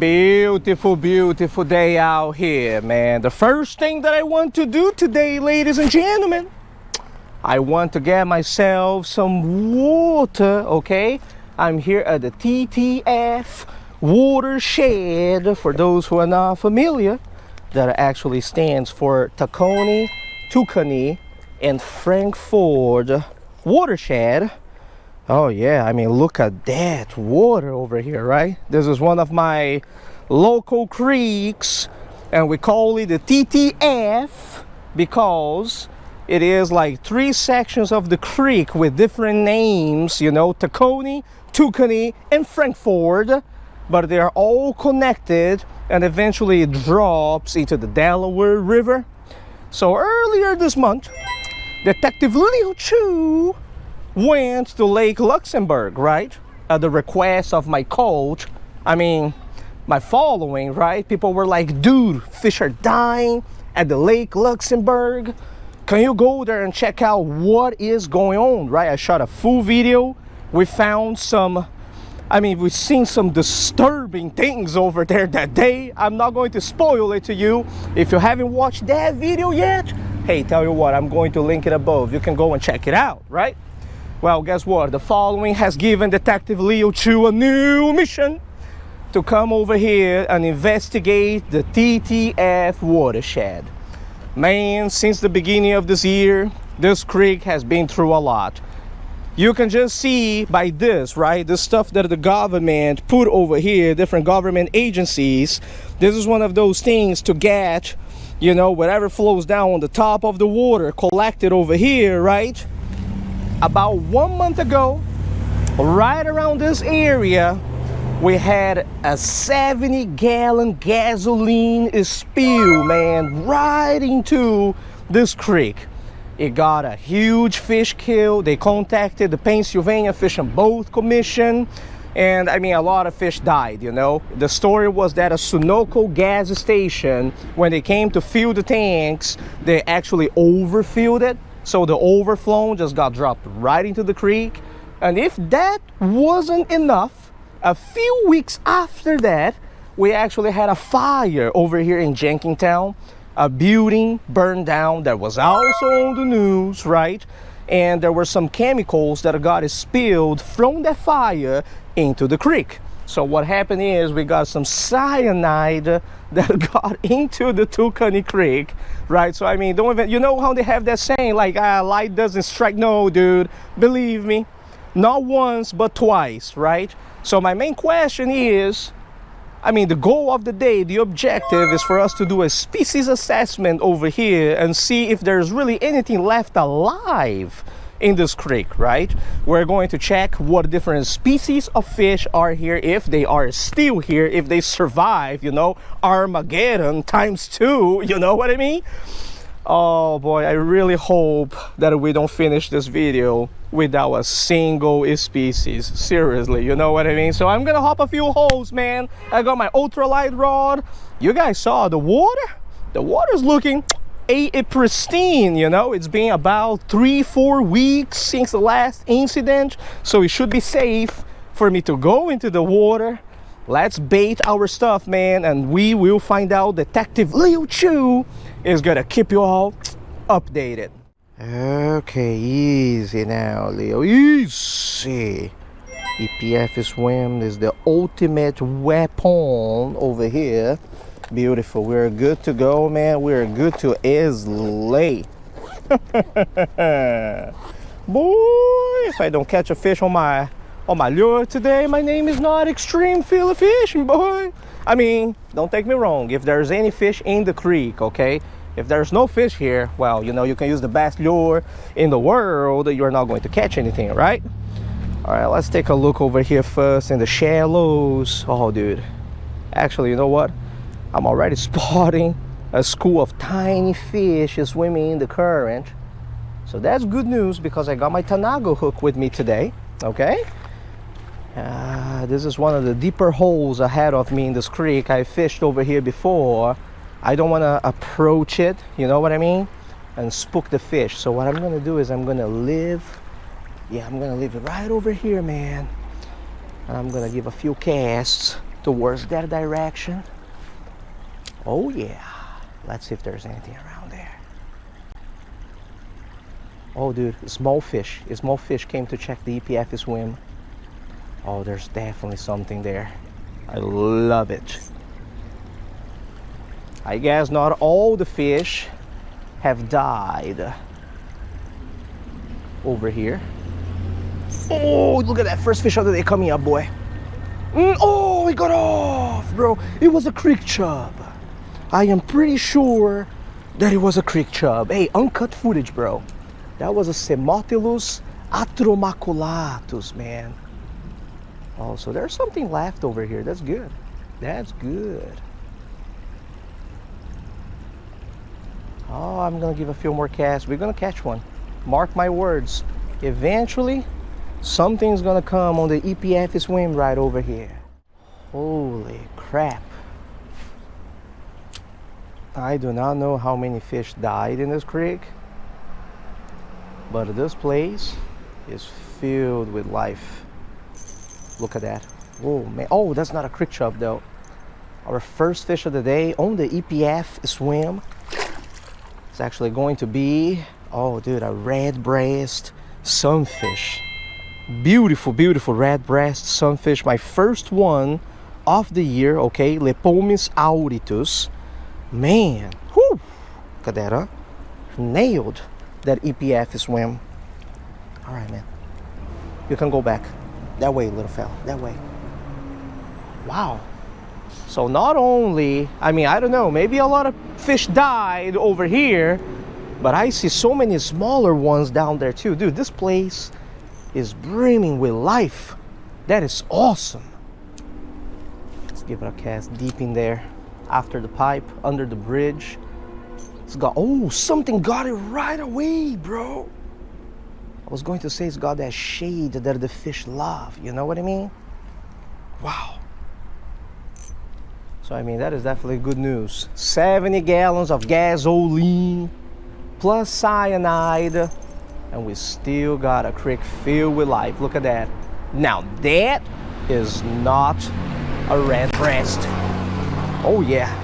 Beautiful, beautiful day out here, man. The first thing that I want to do today, ladies and gentlemen, I want to get myself some water, okay? I'm here at the TTF watershed. For those who are not familiar, that actually stands for Tacony, Tucany, and Frankfurt watershed. Oh yeah, I mean, look at that water over here, right? This is one of my local creeks, and we call it the TTF because it is like 3 sections of the creek with different names, you know, Tacony, Tucany, and Frankfurt, but they are all connected, and eventually it drops into the Delaware River. So earlier this month, Detective Leo-chu went to Lake Luxembourg, right? At the request of my coach, I mean, my following, right? People were like, dude, fish are dying at the Lake Luxembourg. Can you go there and check out what is going on, right? I shot a full video. We found some, we've seen some disturbing things over there that day. I'm not going to spoil it to you. If you haven't watched that video yet, hey, tell you what, I'm going to link it above. You can go and check it out, right? Well, guess what? The following has given Detective Leo-chu a new mission to come over here and investigate the TTF watershed. Man, since the beginning of this year, this creek has been through a lot. You can just see by this, right? The stuff that the government put over here, different government agencies. This is one of those things to get, you know, whatever flows down on the top of the water, collected over here, right? About 1 month ago, right around this area, we had a 70-gallon gasoline spill, man, right into this creek. It got a huge fish kill. They contacted the Pennsylvania Fish and Boat Commission, and I mean, a lot of fish died, you know. The story was that a Sunoco gas station, when they came to fill the tanks, they actually overfilled it. So the overflow just got dropped right into the creek. And if that wasn't enough, a few weeks after that, we actually had a fire over here in Jenkintown. A building burned down that was also on the news, right? And there were some chemicals that got spilled from that fire into the creek. So what happened is we got some cyanide that got into the Tucany Creek, right? So I mean, don't even, you know how they have that saying like, light doesn't strike? No, dude, believe me, not once but twice, right? So my main question is, I mean, the goal of the day, the objective is for us to do a species assessment over here and see if there's really anything left alive in this creek, right? We're going to check what different species of fish are here, if they are still here, if they survive, you know, Armageddon ×2, you know what I mean? Oh boy, I really hope that we don't finish this video without a single species. Seriously, you know what I mean? So I'm gonna hop a few holes, man. I got my ultralight rod. You guys saw the water? The water's looking pristine, you know. It's been about 3-4 weeks since the last incident, so it should be safe for me to go into the water. Let's bait our stuff, man, and we will find out. Detective Leo-chu is gonna keep you all updated. Okay, easy now, Leo, easy. EPF swim is the ultimate weapon over here. Beautiful. We're good to go, man. We're good to slay. Boy, if I don't catch a fish on my lure today, my name is not Extreme Filet Fishing, boy. I mean, don't take me wrong. If there's any fish in the creek, okay? If there's no fish here, well, you know, you can use the best lure in the world. You're not going to catch anything, right? All right, let's take a look over here first in the shallows. Oh, dude. Actually, you know what? I'm already spotting a school of tiny fish swimming in the current. So that's good news because I got my Tanago hook with me today, okay? This is one of the deeper holes ahead of me in this creek. I fished over here before. I don't want to approach it, you know what I mean? And spook the fish. So what I'm going to do is I'm going to leave it right over here, man. And I'm going to give a few casts towards that direction. Oh yeah. Let's see if there's anything around there. Oh dude, small fish. A small fish came to check the EPF swim. Oh, there's definitely something there. I love it. I guess not all the fish have died over here. Oh, look at that first fish of the day coming up, boy. Oh, he got off, bro. It was a creek chub. I am pretty sure that it was a creek chub. Hey, uncut footage, bro. That was a Saxatilis atromaculatus, man. Oh, so there's something left over here. That's good. That's good. Oh, I'm gonna give a few more casts. We're gonna catch one. Mark my words. Eventually, something's gonna come on the EPF swim right over here. Holy crap. I do not know how many fish died in this creek, but this place is filled with life. Look at that. Oh man. Oh, that's not a creek chub though. Our first fish of the day on the EPF swim. It's actually going to be, oh dude, a red breast sunfish. Beautiful, beautiful red breast sunfish. My first one of the year, okay? Lepomis auritus. Man, whew. Look at that, huh? Nailed that EPF swim. All right, man. You can go back. That way, little fella, that way. Wow. So not only, I mean, I don't know, maybe a lot of fish died over here, but I see so many smaller ones down there too. Dude, this place is brimming with life. That is awesome. Let's give it a cast deep in there. After the pipe, under the bridge. It's got, oh, something got it right away, bro. I was going to say it's got that shade that the fish love. You know what I mean? Wow. So, I mean, that is definitely good news. 70 gallons of gasoline plus cyanide, and we still got a creek filled with life. Look at that. Now, that is not a red breast. Oh, yeah.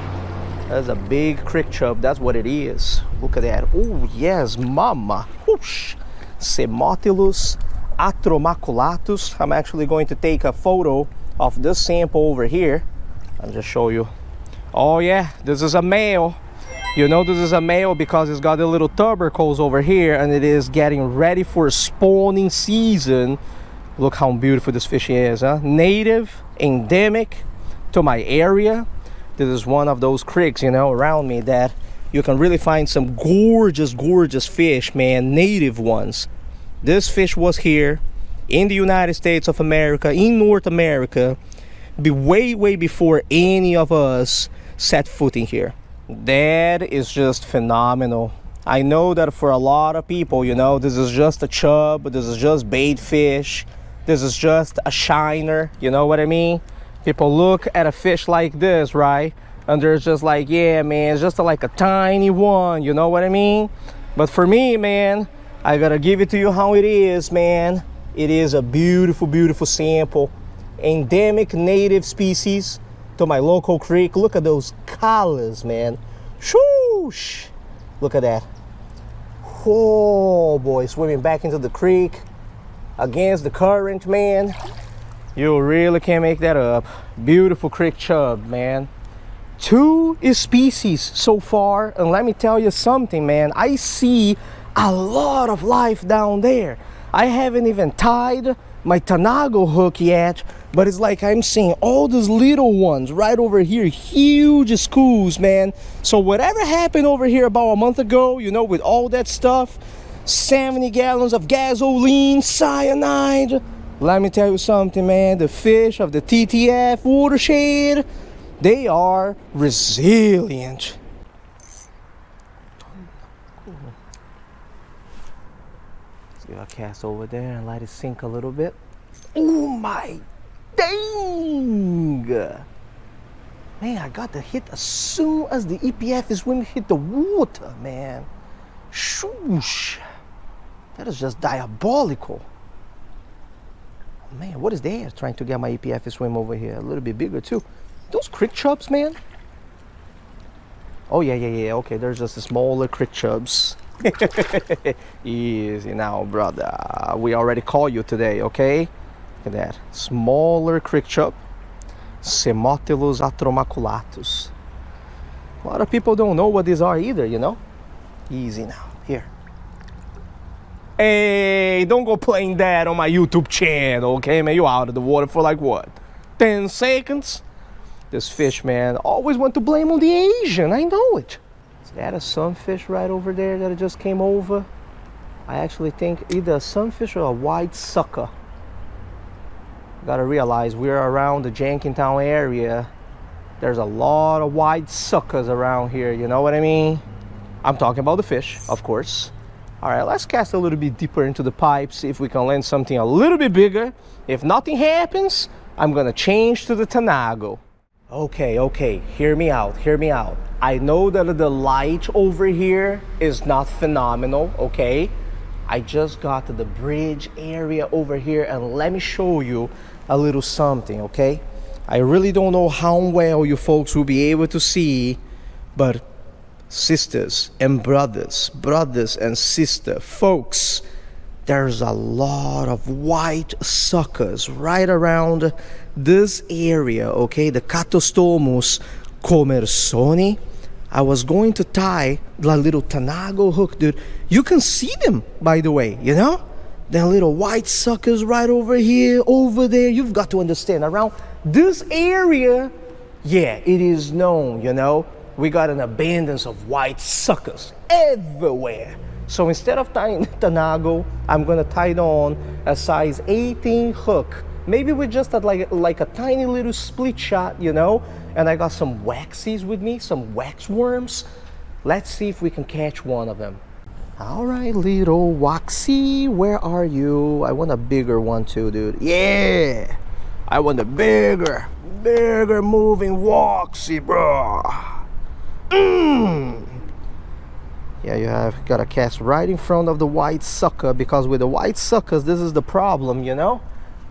That's a big creek chub. That's what it is. Look at that. Oh, yes, mama. Whoosh. Saxatilis atromaculatus. I'm actually going to take a photo of this sample over here. I'll just show you. Oh yeah, this is a male. You know this is a male because it's got the little tubercles over here and it is getting ready for spawning season. Look how beautiful this fish is, huh? Native, endemic to my area. This is one of those creeks, you know, around me that you can really find some gorgeous, gorgeous fish, man, native ones. This fish was here in the United States of America, in North America, way before any of us set foot in here. That is just phenomenal. I know that for a lot of people, you know, this is just a chub, this is just bait fish, this is just a shiner, you know what I mean? People look at a fish like this, right? And they're just like, yeah, man, it's just like a tiny one, you know what I mean? But for me, man, I gotta give it to you how it is, man. It is a beautiful, beautiful sample. Endemic native species to my local creek. Look at those colors, man. Shoosh! Look at that. Oh boy, swimming back into the creek against the current, man. You really can't make that up. Beautiful creek chub, man. 2 species so far, and let me tell you something, man. I see a lot of life down there. I haven't even tied my Tanago hook yet, but it's like I'm seeing all those little ones right over here, huge schools, man. So whatever happened over here about a month ago, you know, with all that stuff, 70 gallons of gasoline, cyanide, let me tell you something, man. The fish of the TTF watershed, they are resilient. Let's give a cast over there and let it sink a little bit. Oh my dang! Man, I got the hit as soon as the EPF swim hit the water, man. Shoosh! That is just diabolical. Man, what is that? Trying to get my EPF to swim over here. A little bit bigger too. Those crick chubs, man. Oh yeah. Okay, there's just the smaller crick chubs. Easy now, brother. We already call you today, okay? Look at that. Smaller crick chub. Semotilus atromaculatus. A lot of people don't know what these are either, you know? Easy now. Here. Hey, don't go playing that on my YouTube channel, okay, man? You out of the water for like what? 10 seconds? This fish, man, always want to blame on the Asian. I know it. Is that a sunfish right over there that just came over? I actually think either a sunfish or a white sucker. Gotta realize we're around the Jenkintown area. There's a lot of white suckers around here, you know what I mean? I'm talking about the fish, of course. All right, let's cast a little bit deeper into the pipe, see if we can land something a little bit bigger. If nothing happens, I'm gonna change to the Tanago. Okay, hear me out. I know that the light over here is not phenomenal, okay? I just got to the bridge area over here and let me show you a little something, okay? I really don't know how well you folks will be able to see, but sisters and brothers and sisters, folks, there's a lot of white suckers right around this area, okay? The Catostomus commersoni. I was going to tie the little Tanago hook, dude. You can see them, by the way, you know? The little white suckers right over here, over there. You've got to understand, around this area, yeah, it is known, you know? We got an abundance of white suckers everywhere. So instead of tying Tanago, I'm gonna tie it on a size 18 hook. Maybe with just like a tiny little split shot, you know? And I got some waxies with me, some wax worms. Let's see if we can catch one of them. All right, little waxy, where are you? I want a bigger one too, dude. Yeah, I want a bigger moving waxy, bro. Yeah, you have got to cast right in front of the white sucker, because with the white suckers, this is the problem, you know?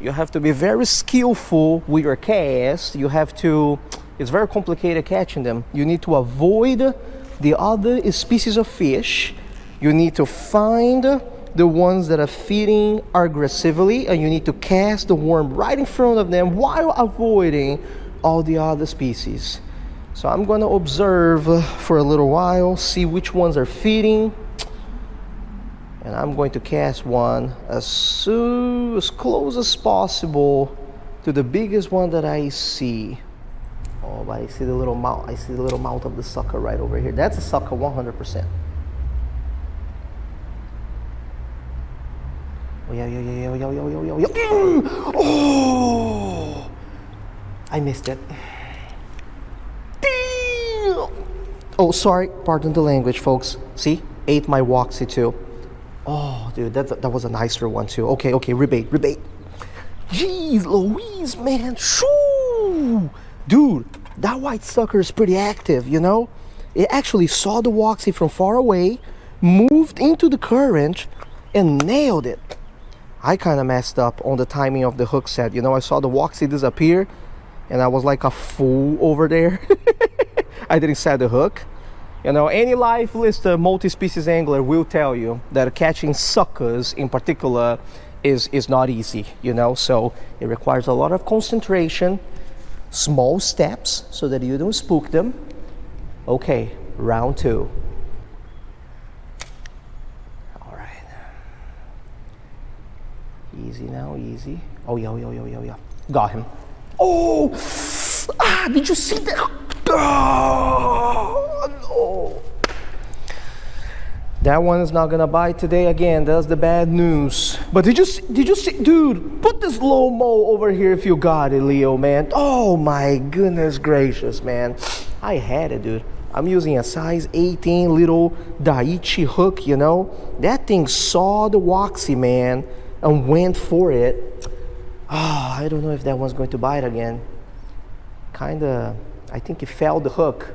You have to be very skillful with your cast. You have to, it's very complicated catching them. You need to avoid the other species of fish. You need to find the ones that are feeding aggressively, and you need to cast the worm right in front of them while avoiding all the other species. So I'm going to observe for a little while, see which ones are feeding, and I'm going to cast one as close as possible to the biggest one that I see. Oh, but I see the little mouth. I see the little mouth of the sucker right over here. That's a sucker 100%. Oh yeah. Oh, I missed it. Oh, sorry, pardon the language, folks. See, ate my waxy too. Oh, dude, that was a nicer one too. Okay, rebate. Jeez Louise, man, shoo! Dude, that white sucker is pretty active, you know? It actually saw the waxy from far away, moved into the current, and nailed it. I kind of messed up on the timing of the hook set. You know, I saw the waxy disappear, and I was like a fool over there. I didn't set the hook. You know, any lifeless multi-species angler will tell you that catching suckers in particular is not easy, you know, so it requires a lot of concentration, small steps so that you don't spook them. Okay, round two. All right. Easy now, easy. Oh, yeah. Got him. Oh, did you see that? Oh, no. That one is not gonna bite today again. That's the bad news. But did you see, dude? Put this slow-mo over here if you got it, Leo, man. Oh my goodness gracious, man. I had it, dude. I'm using a size 18 little Daiichi hook, you know. That thing saw the waxy, man, and went for it. Oh, I don't know if that one's going to bite again. Kinda. I think he fell the hook.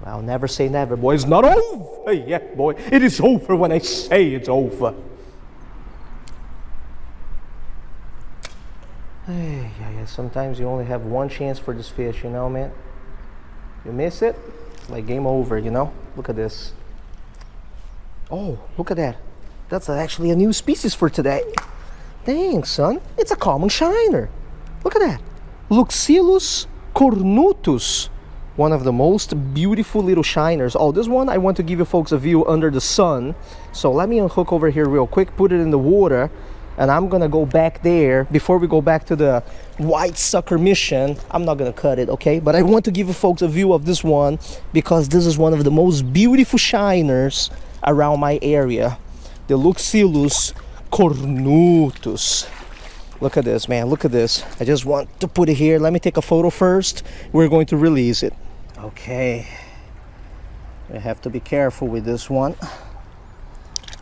Well, never say never, boy. It's not over yet, boy. It is over when I say it's over. Yeah, sometimes you only have one chance for this fish, you know, man. You miss it, like game over, you know. Look at this. Oh, look at that. That's actually a new species for today. Dang, son. It's a common shiner. Look at that. Luxillus cornutus. One of the most beautiful little shiners. Oh, this one I want to give you folks a view under the sun. So let me unhook over here real quick, put it in the water, and I'm gonna go back there. Before we go back to the white sucker mission, I'm not gonna cut it, okay? But I want to give you folks a view of this one because this is one of the most beautiful shiners around my area. The Luxillus cornutus. Look at this, man. Look at this. I just want to put it here. Let me take a photo first. We're going to release it. Okay. I have to be careful with this one.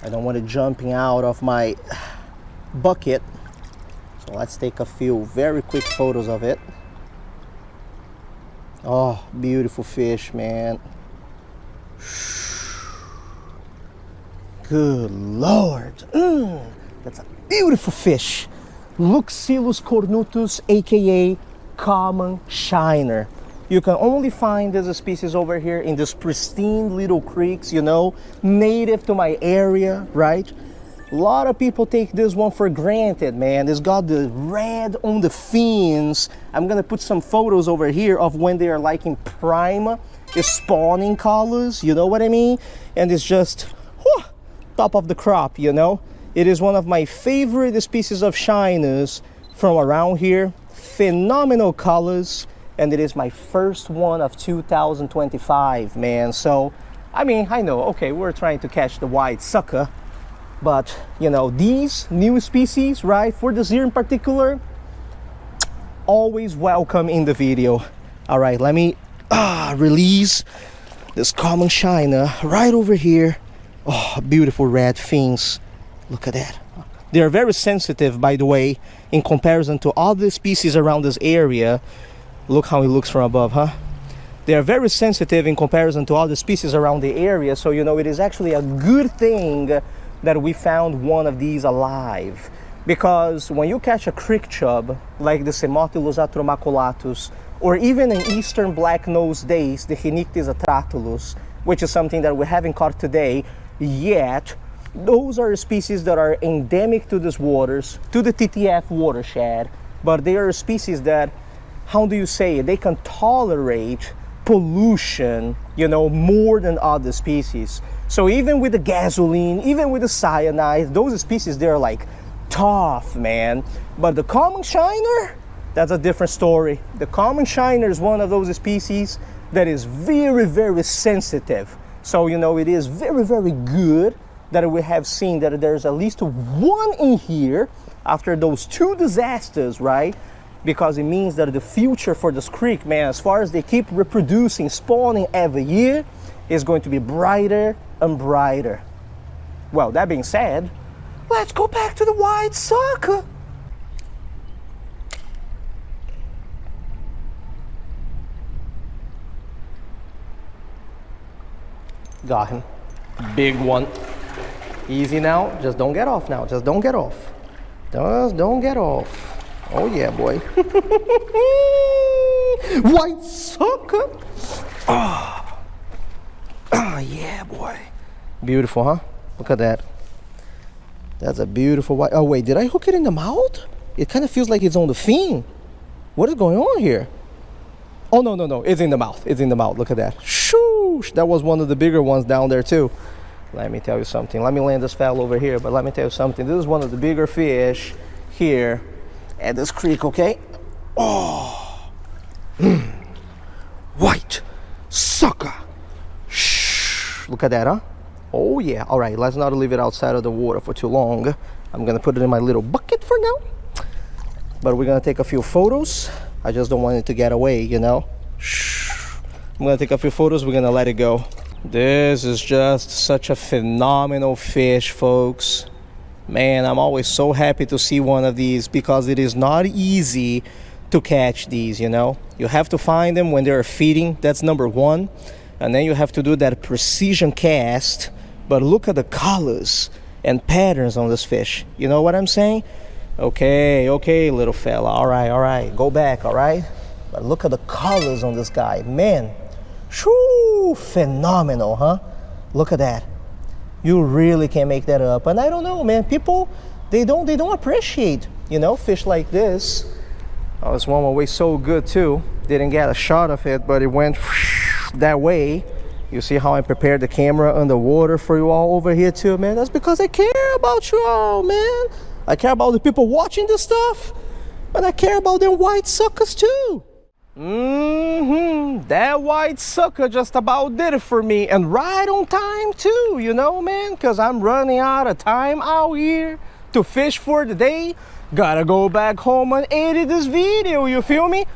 I don't want it jumping out of my bucket. So let's take a few very quick photos of it. Oh, beautiful fish, man. Good Lord. That's a beautiful fish. Luxillus cornutus, aka common shiner. You can only find this species over here in these pristine little creeks, you know, native to my area, right? A lot of people take this one for granted, man. It's got the red on the fins. I'm gonna put some photos over here of when they are like in prime spawning colors, you know what I mean? And it's just whew, top of the crop, you know? It is one of my favorite species of shiners from around here. Phenomenal colors. And it is my first one of 2025, man. So, I mean, I know, okay, we're trying to catch the white sucker, but, you know, these new species, right, for this year in particular, always welcome in the video. All right, let me release this common shiner right over here. Oh, beautiful red fins. Look at that. They are very sensitive, by the way, in comparison to other species around this area. Look how he looks from above, huh? They are very sensitive in comparison to other species around the area. So, you know, it is actually a good thing that we found one of these alive. Because when you catch a creek chub, like the Semotilus atromaculatus, or even an eastern black-nosed dace, the Henictis atratulus, which is something that we haven't caught today yet, those are species that are endemic to these waters, to the TTF watershed, but they are species that, how do you say it, they can tolerate pollution, you know, more than other species. So even with the gasoline, even with the cyanide, those species, they're like tough, man. But the common shiner, that's a different story. The common shiner is one of those species that is very, very sensitive. So, you know, it is very, very good that we have seen that there's at least one in here after those two disasters, right? Because it means that the future for this creek, man, as far as they keep reproducing, spawning every year, is going to be brighter and brighter. Well, that being said, let's go back to the white sucker. Got him. Big one. Easy now. Just don't get off now. Just don't get off. Just don't get off. Oh yeah, boy. White sucker. Oh. Oh yeah, boy. Beautiful, huh? Look at that. That's a beautiful white. Oh wait, did I hook it in the mouth? It kind of feels like it's on the fin. What is going on here? Oh no, no, no. It's in the mouth. It's in the mouth. Look at that. Shoosh. That was one of the bigger ones down there too. Let me tell you something. Let me land this fowl over here, but let me tell you something. This is one of the bigger fish here at this creek, okay? Oh, white sucker. Shh. Look at that, huh? Oh yeah. All right, let's not leave it outside of the water for too long. I'm gonna put it in my little bucket for now. But we're gonna take a few photos. I just don't want it to get away, you know? Shh. I'm gonna take a few photos. We're gonna let it go. This is just such a phenomenal fish, folks. Man, I'm always so happy to see one of these because it is not easy to catch these, you know. You have to find them when they're feeding. That's number one. And then you have to do that precision cast. But look at the colors and patterns on this fish. You know what I'm saying? Okay, okay, little fella. All right. Go back, all right? But look at the colors on this guy. Man, shoo, phenomenal, huh? Look at that. You really can't make that up. And I don't know, man. People, they don't appreciate, you know, fish like this. Oh, this one went so good too. Didn't get a shot of it, but it went that way. You see how I prepared the camera underwater for you all over here too, man? That's because I care about you all, man. I care about the people watching this stuff, but I care about them white suckers too. That white sucker just about did it for me, and right on time too, you know, man, because I'm running out of time out here to fish for the day. Gotta go back home and edit this video, you feel me?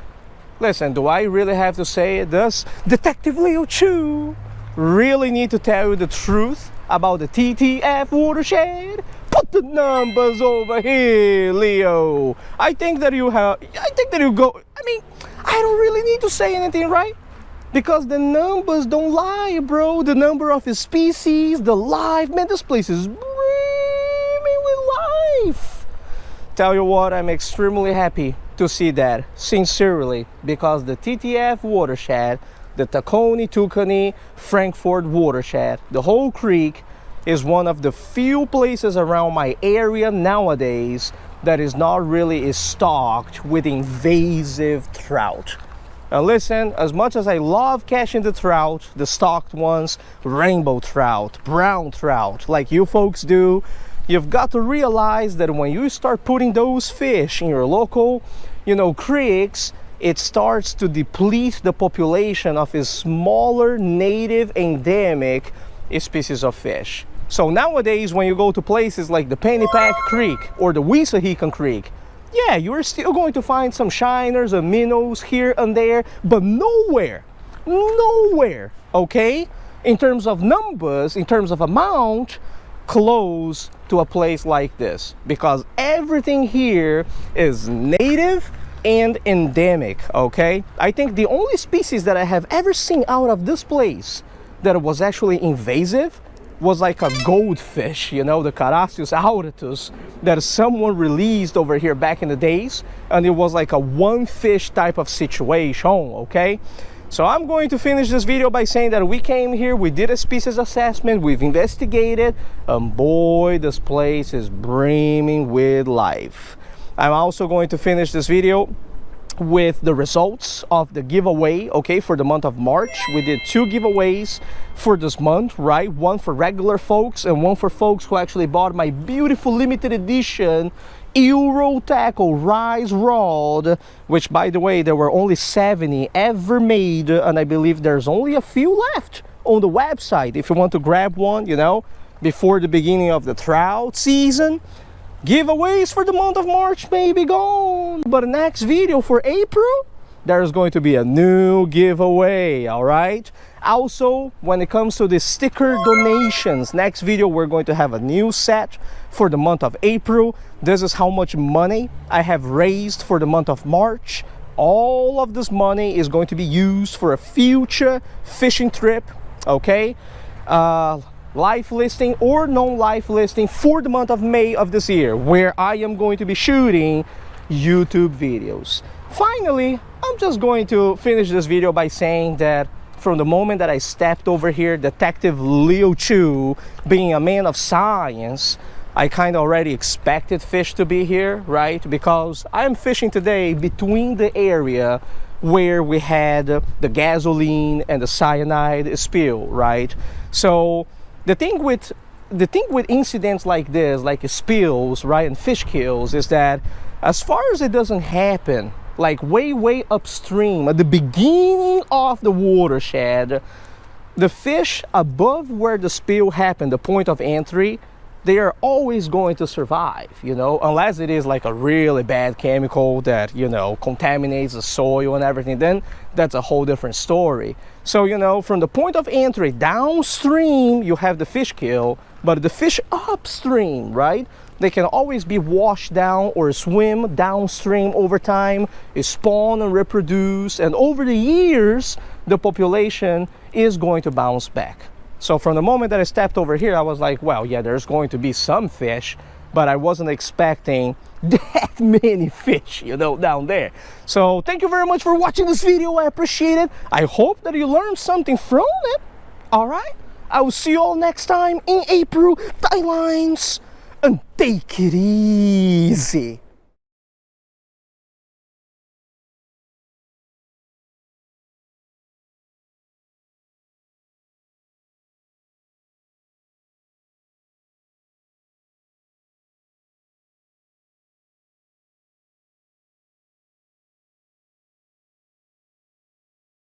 Listen, do I really have to say it? Does Detective Leo-chu really need to tell you the truth about the TTF watershed? Put the numbers over here, Leo. I think that you go, I mean, I don't really need to say anything, right? Because the numbers don't lie, bro. The number of species, the life, man, this place is brimming with life. Tell you what, I'm extremely happy to see that, sincerely, because the TTF watershed, the Tacony-Tucany Frankfurt watershed, the whole creek, is one of the few places around my area nowadays that is not really stocked with invasive trout. Now listen, as much as I love catching the trout, the stocked ones, rainbow trout, brown trout, like you folks do, you've got to realize that when you start putting those fish in your local, you know, creeks, it starts to deplete the population of a smaller native endemic species of fish. So nowadays, when you go to places like the Pennypack Creek or the Wissahickon Creek, yeah, you're still going to find some shiners and minnows here and there, but nowhere, okay, in terms of numbers, in terms of amount, close to a place like this, because everything here is native and endemic, okay? I think the only species that I have ever seen out of this place that was actually invasive was like a goldfish, you know, the Carassius auratus, that someone released over here back in the days, and it was like a one fish type of situation, okay? So I'm going to finish this video by saying that we came here, we did a species assessment, we've investigated, and boy, this place is brimming with life. I'm also going to finish this video with the results of the giveaway, okay, for the month of March. We did 2 giveaways for this month, right? One for regular folks and one for folks who actually bought my beautiful limited edition Euro Tackle Rise Rod, which, by the way, there were only 70 ever made, and I believe there's only a few left on the website if you want to grab one, you know, before the beginning of the trout season. Giveaways for the month of March may be gone, but next video for April, there's going to be a new giveaway, all right? Also, when it comes to the sticker donations, next video we're going to have a new set for the month of April. This is how much money I have raised for the month of March. All of this money is going to be used for a future fishing trip, okay? Live listing or non-live listing for the month of May of this year, where I am going to be shooting YouTube videos. Finally, I'm just going to finish this video by saying that from the moment that I stepped over here, Detective Leo-chu, being a man of science, I kind of already expected fish to be here, right? Because I'm fishing today between the area where we had the gasoline and the cyanide spill, right? So the thing with incidents like this, like spills, right, and fish kills, is that as far as it doesn't happen like way upstream at the beginning of the watershed, the fish above where the spill happened, the point of entry, they are always going to survive, you know, unless it is like a really bad chemical that, you know, contaminates the soil and everything. Then that's a whole different story. So, you know, from the point of entry downstream, you have the fish kill, but the fish upstream, right, they can always be washed down or swim downstream over time, spawn and reproduce, and over the years the population is going to bounce back. So from the moment that I stepped over here, I was like, well, yeah, there's going to be some fish, but I wasn't expecting that many fish, you know, down there. So thank you very much for watching this video. I appreciate it. I hope that you learned something from it. All right, I will see you all next time in April. Tie lines and take it easy.